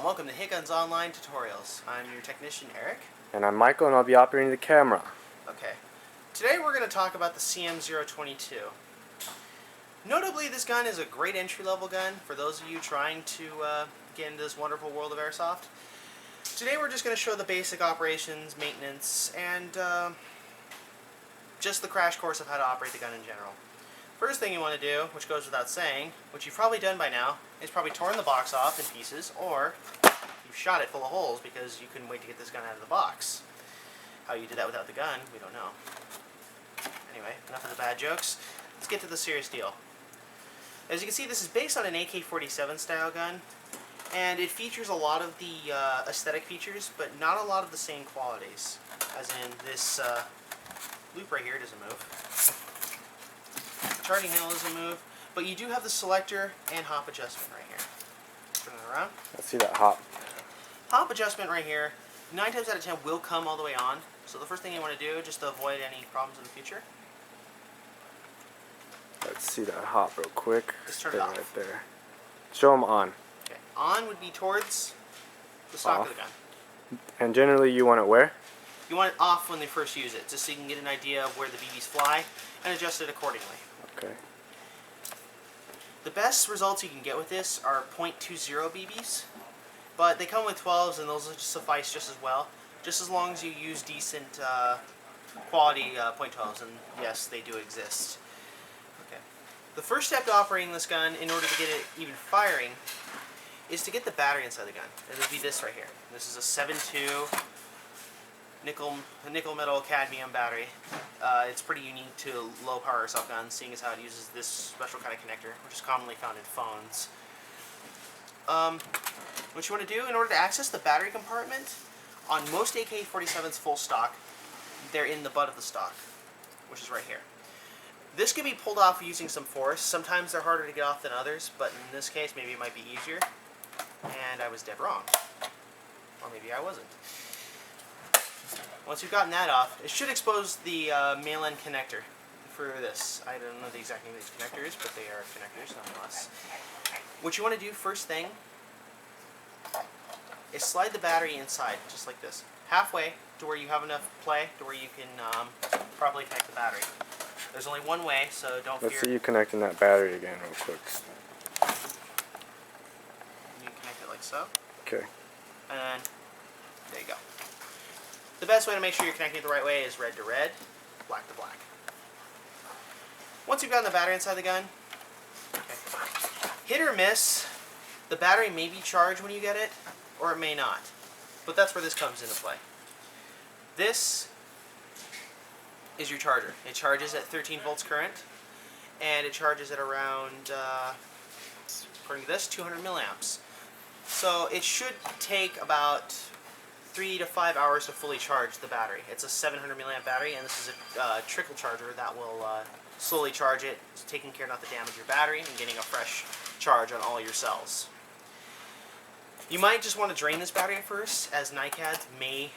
and welcome to HitGuns Online Tutorials. I'm your technician, Eric. And I'm Michael, and I'll be operating the camera. Okay. Today we're going to talk about the CM-022. Notably, this gun is a great entry-level gun for those of you trying to get into this wonderful world of airsoft. Today we're just going to show the basic operations, maintenance, and just the crash course of how to operate the gun in general. First thing you want to do, which goes without saying, which you've probably done by now, is probably torn the box off in pieces, or you've shot it full of holes because you couldn't wait to get this gun out of the box. How you did that without the gun, we don't know. Anyway, enough of the bad jokes. Let's get to the serious deal. As you can see, this is based on an AK47 style gun, and it features a lot of the aesthetic features, but not a lot of the same qualities. As in, this loop right here doesn't move. Charging handle doesn't move, but you do have the selector and hop adjustment right here. Turn it around. Let's see that hop. Hop adjustment right here, 9 times out of 10 will come all the way on. So the first thing you want to do, just to avoid any problems in the future. Let's see that hop real quick. Just turn it off. Right there. Show them on. Okay. On would be towards the stock Off. of the gun. And generally you want it where? You want it off when they first use it, just so you can get an idea of where the BBs fly and adjust it accordingly. Okay. The best results you can get with this are .20 BBs, but they come with 12s and those will just suffice just as well, just as long as you use decent quality .12s, and yes, they do exist. Okay. The first step to operating this gun, in order to get it even firing, is to get the battery inside the gun. It would be this right here. This is a 7.2 nickel metal cadmium battery. It's pretty unique to low power airsoft guns, seeing as how it uses this special kind of connector, which is commonly found in phones. What you want to do in order to access the battery compartment, on most AK-47s full stock, they're in the butt of the stock, which is right here. This can be pulled off using some force. Sometimes they're harder to get off than others, but in this case maybe it might be easier. And I was dead wrong. Or maybe I wasn't. Once you've gotten that off, it should expose the male end connector for this. I don't know the exact name of these connectors, but they are connectors nonetheless. What you want to do first thing is slide the battery inside, just like this. Halfway to where you have enough play to where you can properly connect the battery. There's only one way, so don't fear. Let's see you connecting that battery again real quick. You connect it like so. Okay. And there you go. The best way to make sure you're connecting it the right way is red to red, black to black. Once you've gotten the battery inside the gun, okay, hit or miss, the battery may be charged when you get it, or it may not. But that's where this comes into play. This is your charger. It charges at 13 volts current, and it charges at around, according to this, 200 milliamps. So it should take about 3 to 5 hours to fully charge the battery. It's a 700 milliamp battery, and this is a trickle charger that will slowly charge it, taking care not to damage your battery and getting a fresh charge on all your cells. You might just want to drain this battery at first, as NiCads may,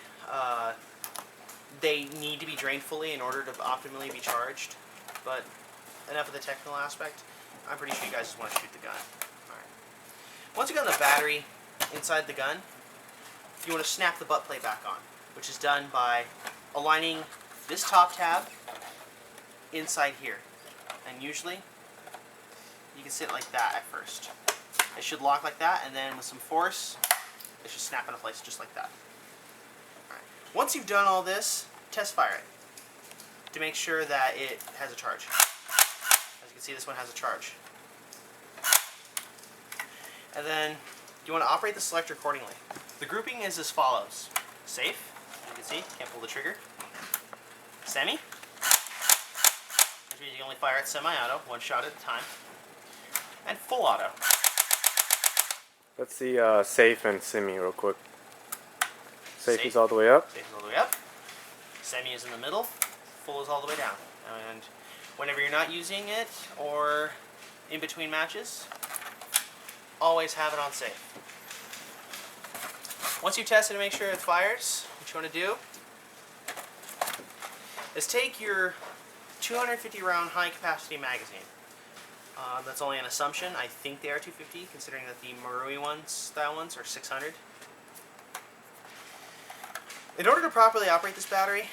they need to be drained fully in order to optimally be charged. But enough of the technical aspect. I'm pretty sure you guys just want to shoot the gun. Alright. Once you've got the battery inside the gun, you want to snap the butt plate back on, which is done by aligning this top tab inside here. And usually, you can sit like that at first. It should lock like that, and then with some force, it should snap into place just like that. Alright. Once you've done all this, test fire it to make sure that it has a charge. As you can see, this one has a charge. And then you want to operate the selector accordingly. The grouping is as follows. Safe, as you can see, can't pull the trigger. Semi, which means you can only fire at semi-auto, one shot at a time. And full auto. Let's see safe and semi real quick. Safe is all the way up. Safe is all the way up. Semi is in the middle. Full is all the way down. And whenever you're not using it, or in between matches, always have it on safe. Once you've tested to make sure it fires, what you want to do is take your 250 round high capacity magazine, That's only an assumption. I think they are 250, considering that the Marui style ones are 600. In order to properly operate this battery,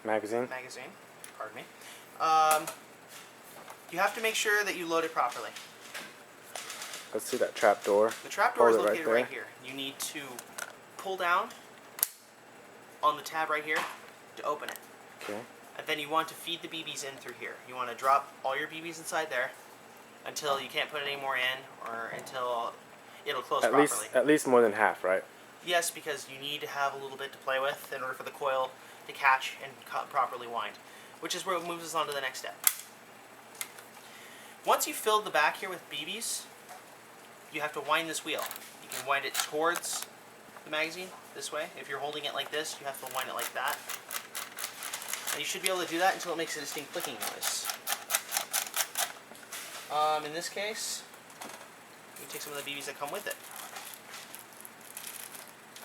magazine, pardon me, you have to make sure that you load it properly. Let's see that trap door. The trap door is Hold it located right here. You need to pull down on the tab right here to open it. Okay. And then you want to feed the BBs in through here. You want to drop all your BBs inside there until you can't put any more in, or until it'll close properly. At least more than half, right? Yes, because you need to have a little bit to play with in order for the coil to catch and properly wind, which is where it moves us on to the next step. Once you've filled the back here with BBs, you have to wind this wheel. You can wind it towards the magazine this way. If you're holding it like this, you have to wind it like that. And you should be able to do that until it makes a distinct clicking noise. In this case, you can take some of the BBs that come with it.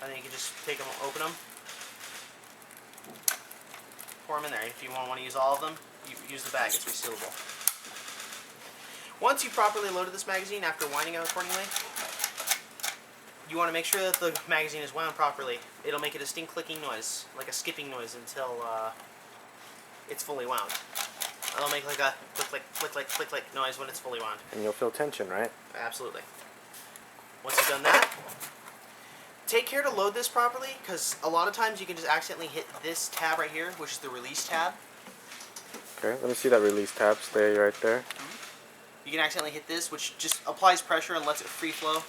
And then you can just take them, open them, pour them in there. If you want to use all of them, you use the bag, it's resealable. Once you've properly loaded this magazine after winding it accordingly, you want to make sure that the magazine is wound properly. It'll make a distinct clicking noise, like a skipping noise, until it's fully wound. It'll make like a click, click, click, click, click, click noise when it's fully wound. And you'll feel tension, right? Absolutely. Once you've done that, take care to load this properly, because a lot of times you can just accidentally hit this tab right here, which is the release tab. Okay, let me see that release tab. Stay right there. You can accidentally hit this, which just applies pressure and lets it free flow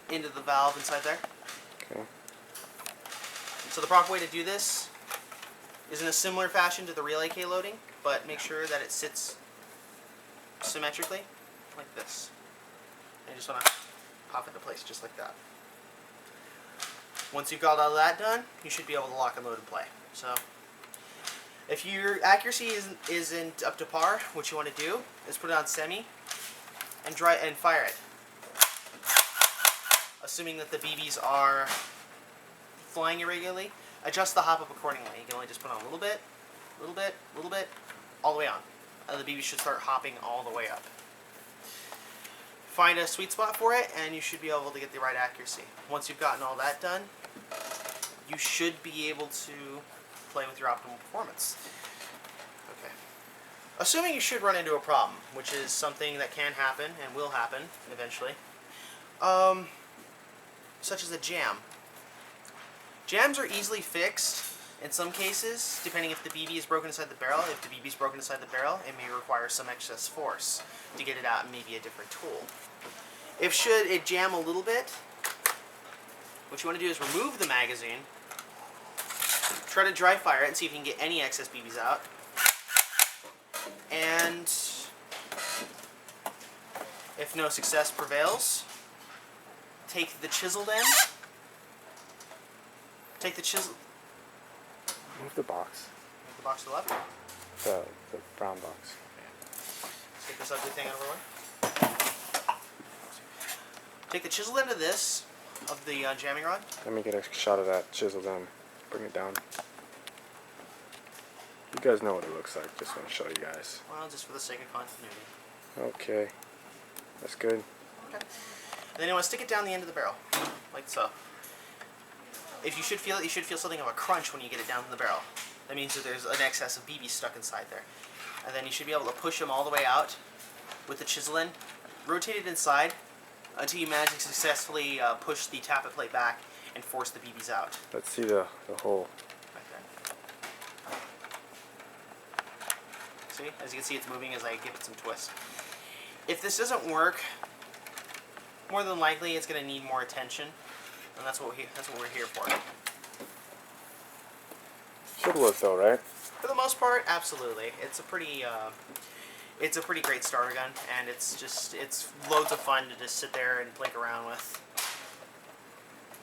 into the valve inside there. Okay. So the proper way to do this is in a similar fashion to the real AK loading, but make sure that it sits symmetrically, like this. And you just want to pop into place just like that. Once you've got all that done, you should be able to lock and load and play. So, if your accuracy isn't up to par, what you want to do is put it on semi and fire it. Assuming that the BBs are flying irregularly, adjust the hop up accordingly. You can only just put on a little bit, little bit, little bit, all the way on. And the BBs should start hopping all the way up. Find a sweet spot for it, and you should be able to get the right accuracy. Once you've gotten all that done, you should be able to play with your optimal performance. Okay. Assuming you should run into a problem, which is something that can happen and will happen eventually, such as a jam. Jams are easily fixed in some cases, depending if the BB is broken inside the barrel. If the BB is broken inside the barrel, it may require some excess force to get it out and maybe a different tool. If should it jam a little bit, what you want to do is remove the magazine, try to dry fire it and see if you can get any excess BBs out. And if no success prevails, take the chiseled end, Move the box. Move the box to the left. The brown box. Let's take this ugly thing out of the way. Take the chiseled end of this, of the jamming rod. Let me get a shot of that chiseled end. Bring it down. You guys know what it looks like. Just want to show you guys. Well, just for the sake of continuity. Okay. That's good. Okay. And then you want to stick it down the end of the barrel, like so. If you should feel it, you should feel something of a crunch when you get it down in the barrel. That means that there's an excess of BB stuck inside there. And then you should be able to push them all the way out with the chisel end. Rotate it inside until you manage to successfully push the tappet plate back and force the BBs out. Let's see the hole. Right there. See? As you can see, it's moving as I give it some twist. If this doesn't work, more than likely it's going to need more attention. And that's what we're here for. Should work though, right? For the most part, absolutely. It's a pretty great starter gun, and it's loads of fun to just sit there and plink around with.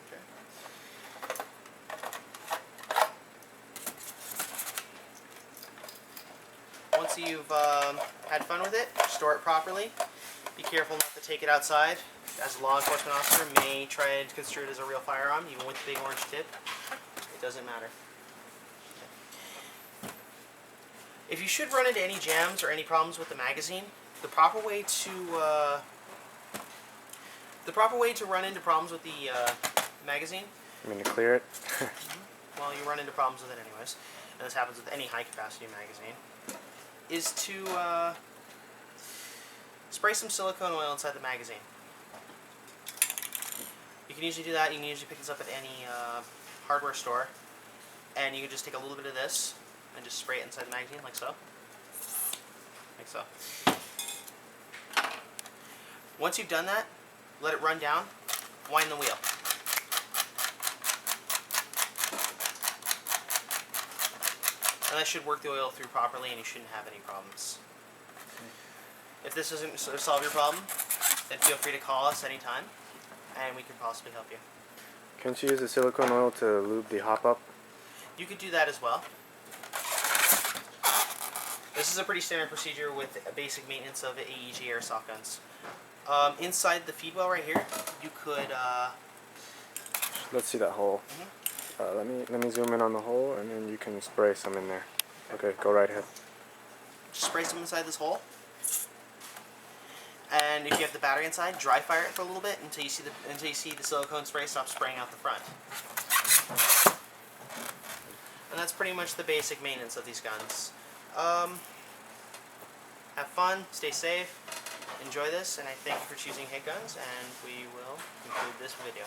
Okay. Once you've had fun with it, store it properly. Be careful not to take it outside, as a law enforcement officer may try and construe it as a real firearm, even with the big orange tip. It doesn't matter. If you should run into any jams or any problems with the magazine, the proper way to run into problems with the magazine. I mean to clear it. Well, you run into problems with it anyways, and this happens with any high-capacity magazine, is to spray some silicone oil inside the magazine. You can usually do that. You can usually pick this up at any hardware store, and you can just take a little bit of this and just spray it inside the magazine, like so. Like so. Once you've done that, let it run down, wind the wheel. And that should work the oil through properly, and you shouldn't have any problems. If this doesn't solve your problem, then feel free to call us anytime, and we can possibly help you. Can't you use the silicone oil to lube the hop up? You could do that as well. This is a pretty standard procedure with a basic maintenance of AEG airsoft guns. Inside the feed well right here, you could. Let's see that hole. Let me zoom in on the hole, and then you can spray some in there. Okay, go right ahead. Just spray some inside this hole. And if you have the battery inside, dry fire it for a little bit until you see the silicone spray stop spraying out the front. And that's pretty much the basic maintenance of these guns. Have fun, stay safe, enjoy this, and I thank you for choosing HitGuns, and we will conclude this video.